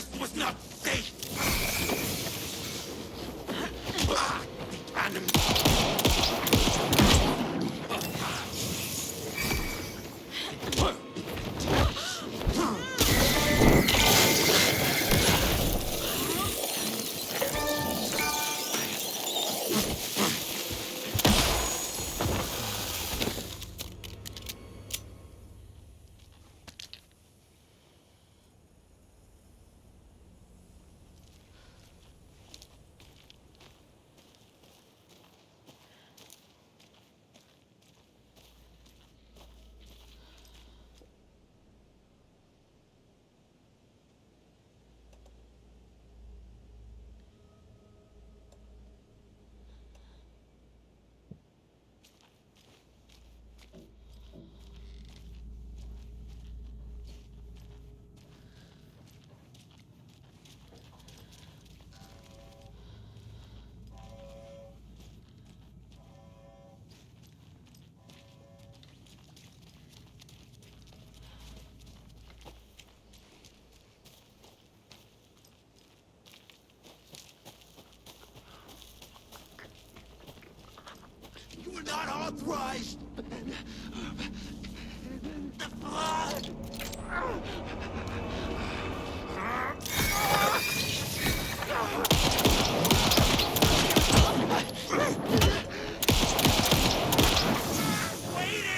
forest was not safe! You are not authorized! The blood! Waiting!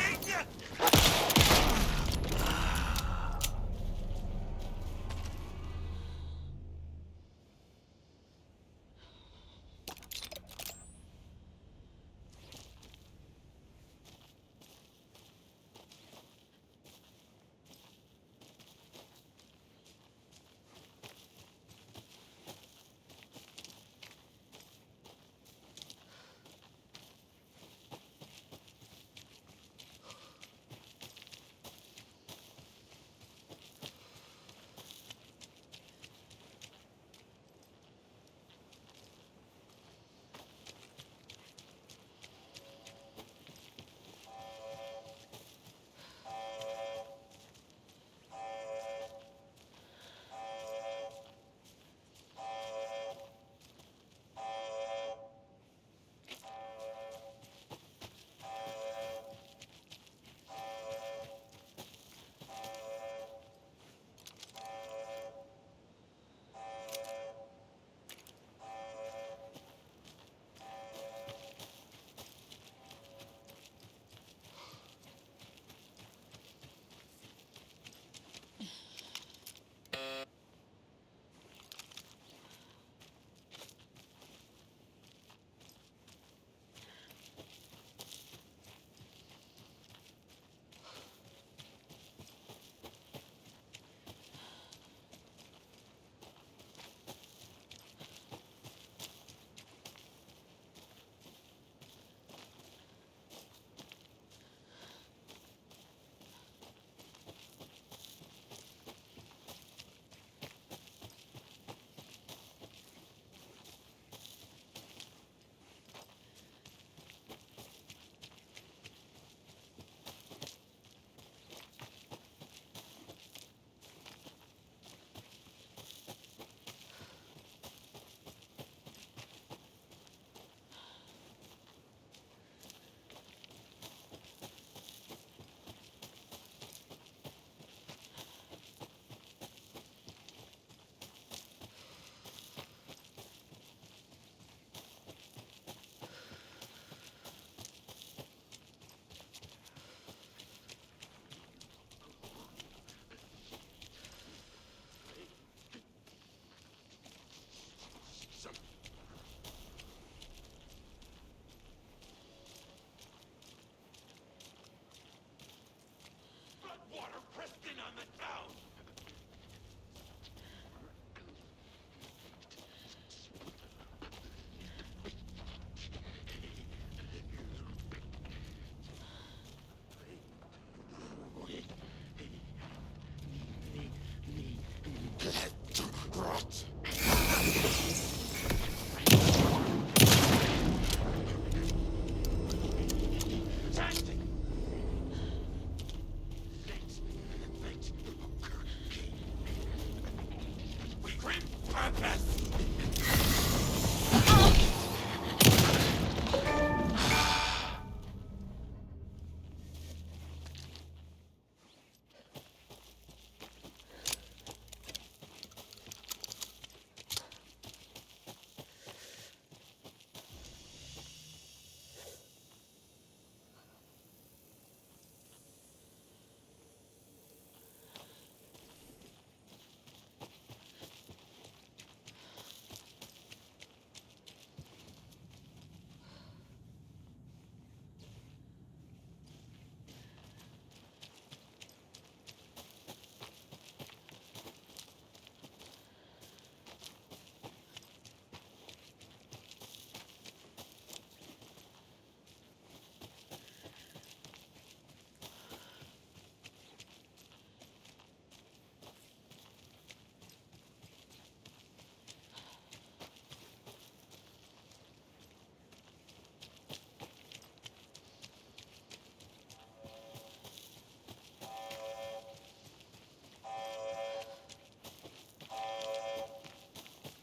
circus!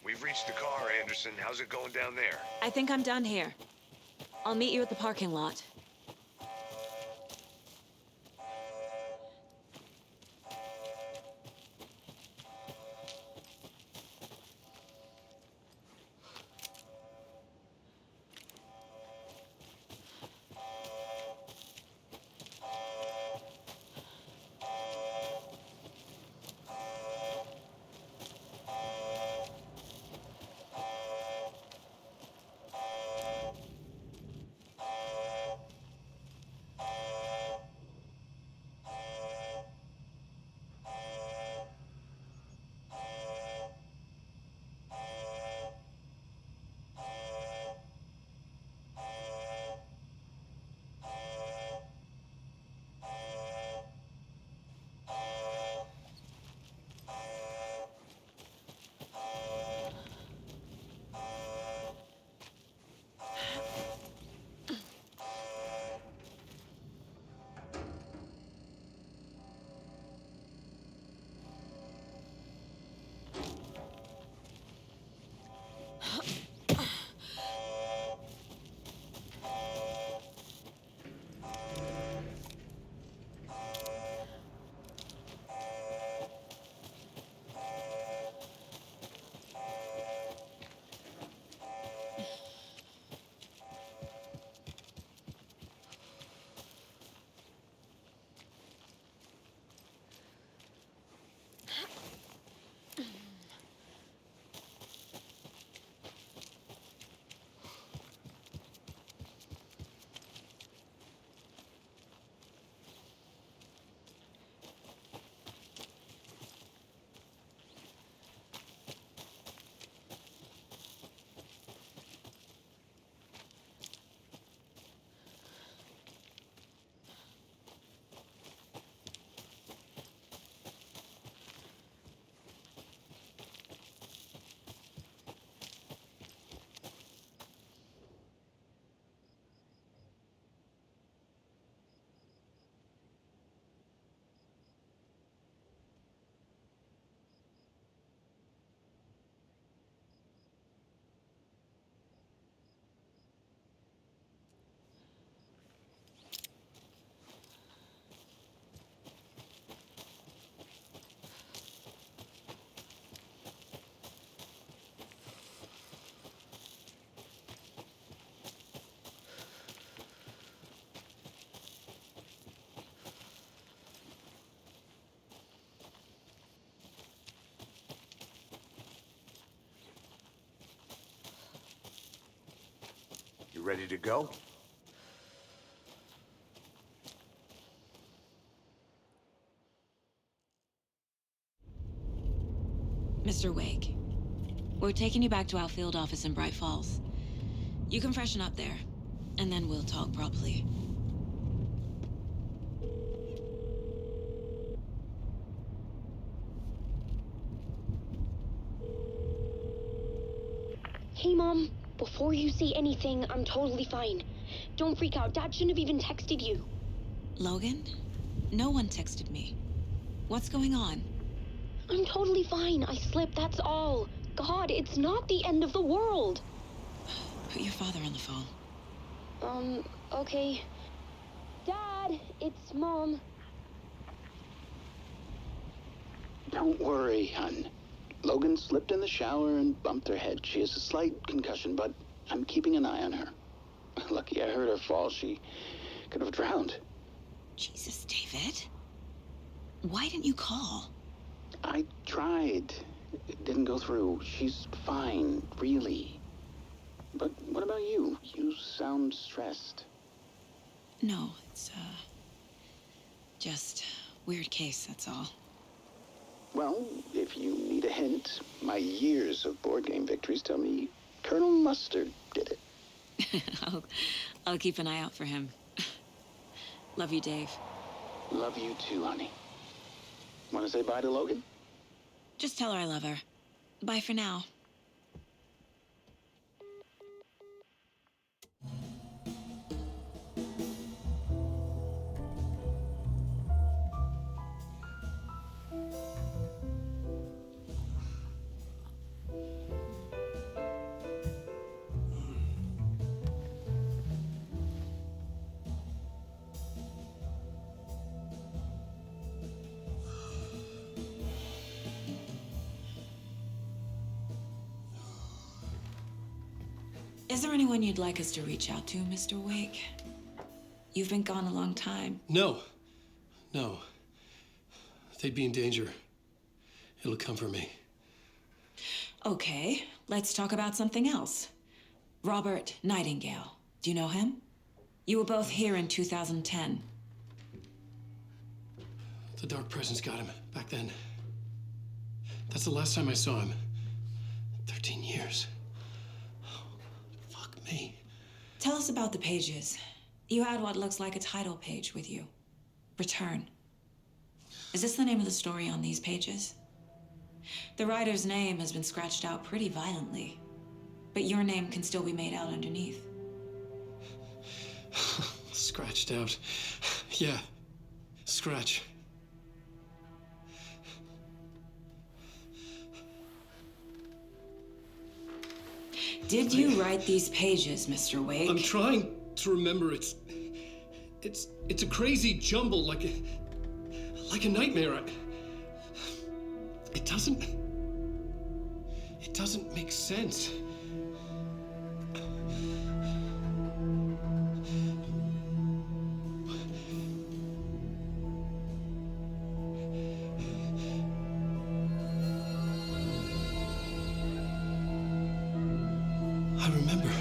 We've reached the car, Anderson. How's it going down there? I think I'm done here. I'll meet you at the parking lot. You ready to go? Mr. Wake, we're taking you back to our field office in Bright Falls. You can freshen up there, and then we'll talk properly. Hey, Mom. Before you say anything, I'm totally fine. Don't freak out. Dad shouldn't have even texted you. Logan? No one texted me. What's going on? I'm totally fine. I slipped, that's all. God, it's not the end of the world. Put your father on the phone. Okay. Dad, it's Mom. Don't worry, hon. Logan slipped in the shower and bumped her head. She has a slight concussion, but I'm keeping an eye on her. Lucky I heard her fall. She could have drowned. Jesus, David. Why didn't you call? I tried. It didn't go through. She's fine, really. But what about you? You sound stressed. No, it's, just weird case, that's all. Well, if you need a hint, my years of board game victories tell me Colonel Mustard did it. I'll keep an eye out for him. Love you, Dave. Love you too, honey. Want to say bye to Logan? Just tell her I love her. Bye for now. Is there anyone you'd like us to reach out to, Mr. Wake? You've been gone a long time. No. They'd be in danger. It'll come for me. Okay, let's talk about something else. Robert Nightingale. Do you know him? You were both here in 2010. The Dark Presence got him back then. That's the last time I saw him. 13 years. Fuck me. Tell us about the pages. You had what looks like a title page with you. Return. Is this the name of the story on these pages? The writer's name has been scratched out pretty violently, but your name can still be made out underneath. Scratched out. Yeah. Scratch. Did you write these pages, Mr. Wake? I'm trying to remember. It's a crazy jumble, like a nightmare. It doesn't make sense. I remember.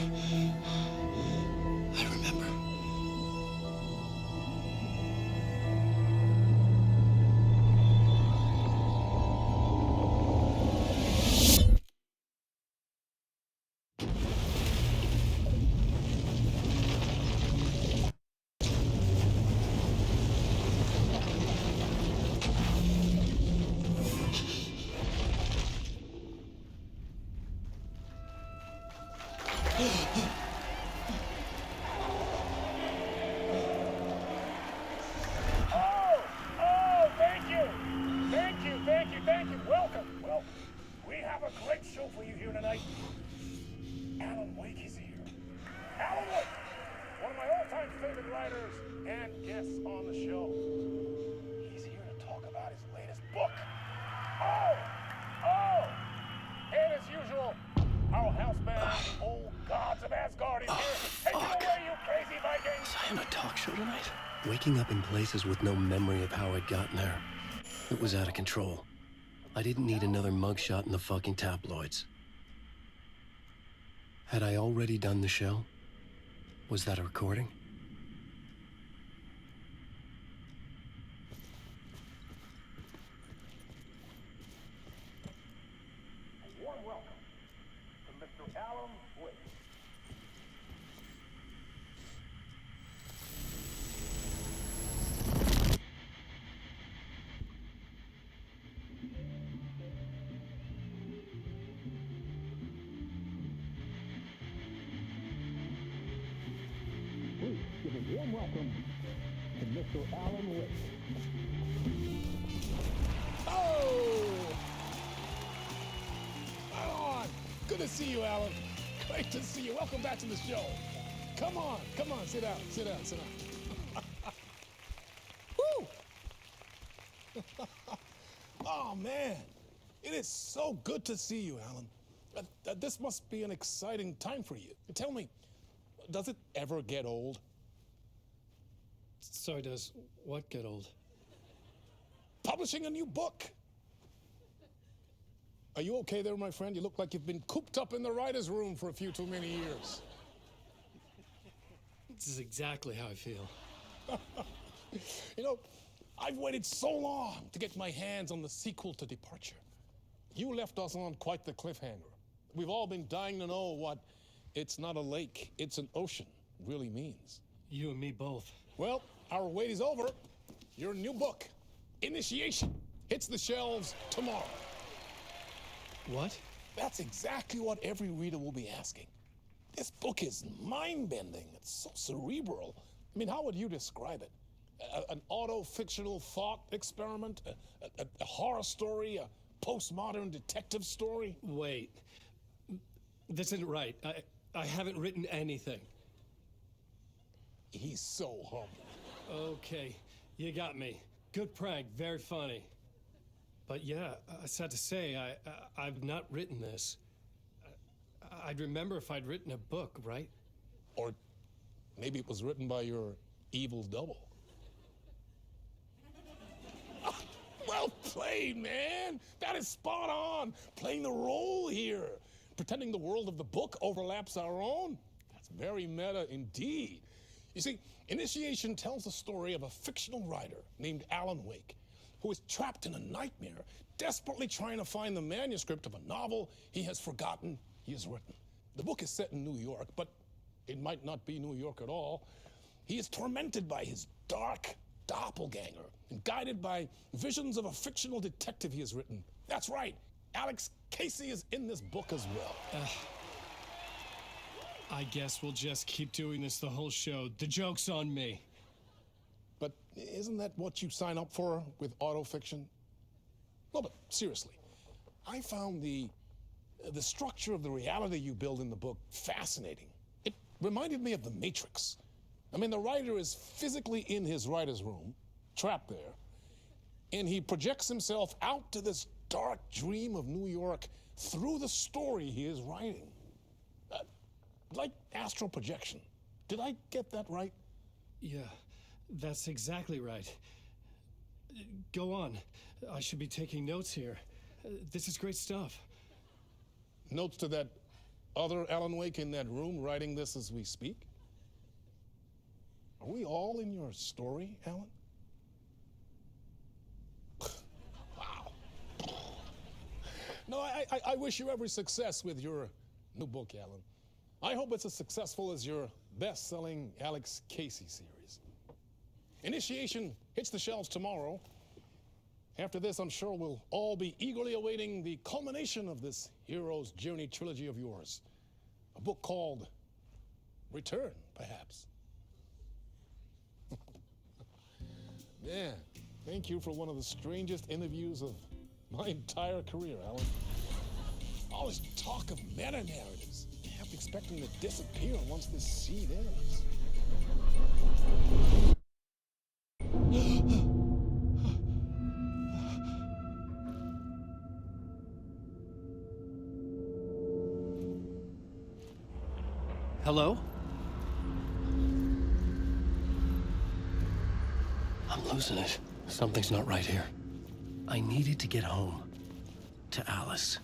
Thank you. Welcome. We have a great show for you here tonight. Alan Wake is here. Alan Wake, one of my all-time favorite writers and guests on the show. He's here to talk about his latest book. Oh! And as usual, our house band, the old gods of Asgard, is here. Take it away, you crazy Vikings! Was I on a talk show tonight? Waking up in places with no memory of how I'd gotten there. It was out of control. I didn't need another mugshot in the fucking tabloids. Had I already done the show? Was that a recording? A warm welcome to Mr. Alan Wake. Please give a warm welcome to Mr. Alan Wake. Oh! to see you, Alan. Great to see you. Welcome back to the show. Come on, sit down, sit down, sit down. Woo! Oh, man. It is so good to see you, Alan. This must be an exciting time for you. Tell me, does it ever get old? Sorry, does what get old? Publishing a new book. Are you okay there, my friend? You look like you've been cooped up in the writer's room for a few too many years. This is exactly how I feel. You know, I've waited so long to get my hands on the sequel to Departure. You left us on quite the cliffhanger. We've all been dying to know what "it's not a lake, it's an ocean" really means. You and me both. Well, our wait is over. Your new book, Initiation, hits the shelves tomorrow. What? That's exactly what every reader will be asking. This book is mind-bending. It's so cerebral. I mean, how would you describe it? An auto-fictional thought experiment? A horror story? A postmodern detective story? Wait. This isn't right. I haven't written anything. He's so humble. Okay, you got me. Good prank, very funny. But yeah, sad to say, I've not written this. I'd remember if I'd written a book, right? Or maybe it was written by your evil double. Well played, man. That is spot on. Playing the role here. Pretending the world of the book overlaps our own. That's very meta indeed. You see, Initiation tells the story of a fictional writer named Alan Wake, who is trapped in a nightmare, desperately trying to find the manuscript of a novel he has forgotten he has written. The book is set in New York, but it might not be New York at all. He is tormented by his dark doppelganger and guided by visions of a fictional detective he has written. That's right, Alex Casey is in this book as well. I guess we'll just keep doing this the whole show. The joke's on me. But isn't that what you sign up for with autofiction? No, but seriously, I found the structure of the reality you build in the book fascinating. It reminded me of The Matrix. I mean, the writer is physically in his writer's room, trapped there, and he projects himself out to this dark dream of New York through the story he is writing. Like astral projection. Did I get that right? Yeah, that's exactly right. Go on. I should be taking notes here. This is great stuff. Notes to that other Alan Wake in that room writing this as we speak? Are we all in your story, Alan? Wow. No, I wish you every success with your new book, Alan. I hope it's as successful as your best-selling Alex Casey series. Initiation hits the shelves tomorrow. After this, I'm sure we'll all be eagerly awaiting the culmination of this hero's journey trilogy of yours. A book called Return, perhaps. Man, thank you for one of the strangest interviews of my entire career, Alan. All this talk of meta-narratives. I kept expecting to disappear once this seed ends. Hello? I'm losing it. Something's not right here. I needed to get home. To Alice.